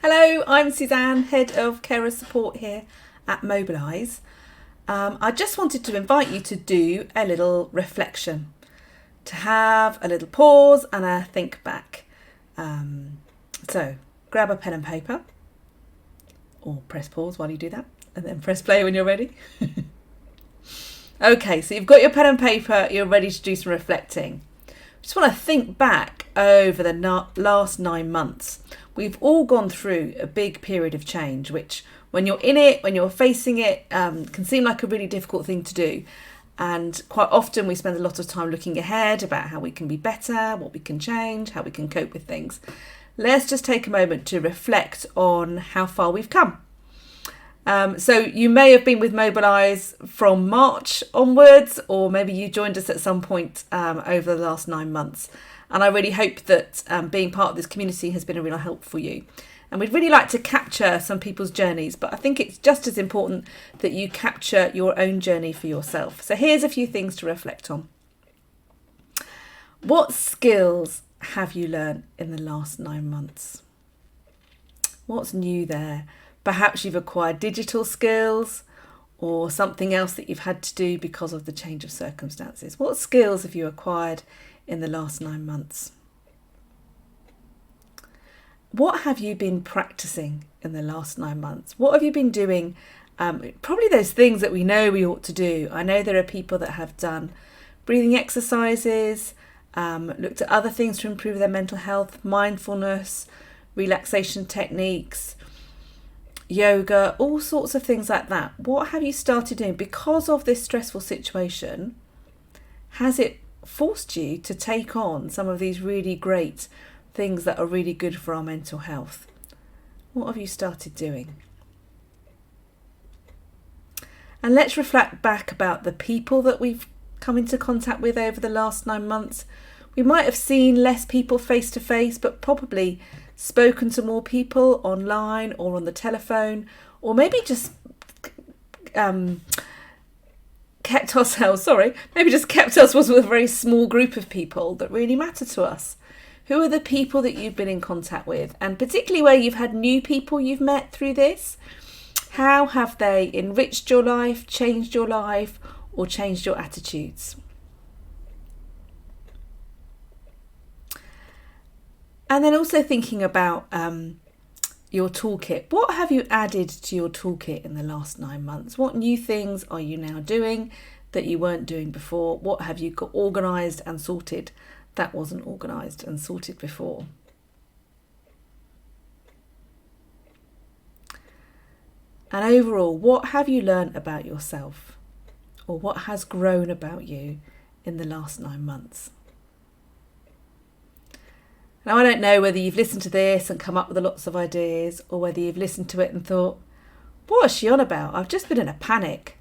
Hello, I'm Suzanne, Head of Carer Support here at Mobilise. I just wanted to invite you to do a little reflection, to have a little pause and a think back. So grab a pen and paper, or press pause while you do that, and then press play when you're ready. Okay, so you've got your pen and paper, you're ready to do some reflecting. Just want to think back over the last 9 months. We've all gone through a big period of change, which when you're in it, when you're facing it, can seem like a really difficult thing to do. And quite often we spend a lot of time looking ahead about how we can be better, what we can change, how we can cope with things. Let's just take a moment to reflect on how far we've come. So you may have been with Mobilise from March onwards, or maybe you joined us at some point over the last 9 months. And I really hope that being part of this community has been a real help for you. And we'd really like to capture some people's journeys, but I think it's just as important that you capture your own journey for yourself. So here's a few things to reflect on. What skills have you learned in the last 9 months? What's new there? Perhaps you've acquired digital skills or something else that you've had to do because of the change of circumstances. What skills have you acquired in the last 9 months? What have you been practicing in the last 9 months? What have you been doing? Probably those things that we know we ought to do. I know there are people that have done breathing exercises, looked at other things to improve their mental health, mindfulness, relaxation techniques, yoga, all sorts of things like that. What have you started doing? Because of this stressful situation, has it forced you to take on some of these really great things that are really good for our mental health? What have you started doing? And let's reflect back about the people that we've come into contact with over the last 9 months. We might have seen less people face to face, but probably spoken to more people online or on the telephone, or maybe just kept ourselves with a very small group of people that really matter to us. Who are the people that you've been in contact with? And particularly where you've had new people you've met through this, how have they enriched your life, changed your life, or changed your attitudes? And then also thinking about your toolkit. What have you added to your toolkit in the last 9 months? What new things are you now doing that you weren't doing before? What have you got organised and sorted that wasn't organised and sorted before? And overall, what have you learned about yourself? Or what has grown about you in the last 9 months? Now, I don't know whether you've listened to this and come up with lots of ideas, or whether you've listened to it and thought, what is she on about? I've just been in a panic.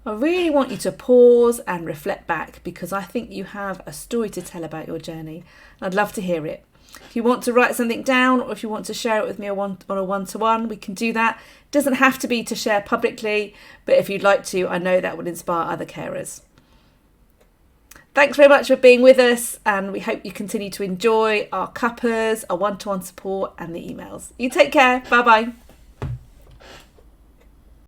I really want you to pause and reflect back, because I think you have a story to tell about your journey. I'd love to hear it. If you want to write something down, or if you want to share it with me on a one-to-one, we can do that. It doesn't have to be to share publicly, but if you'd like to, I know that would inspire other carers. Thanks very much for being with us, and we hope you continue to enjoy our cuppers, our one-to-one support and the emails. You take care. Bye-bye.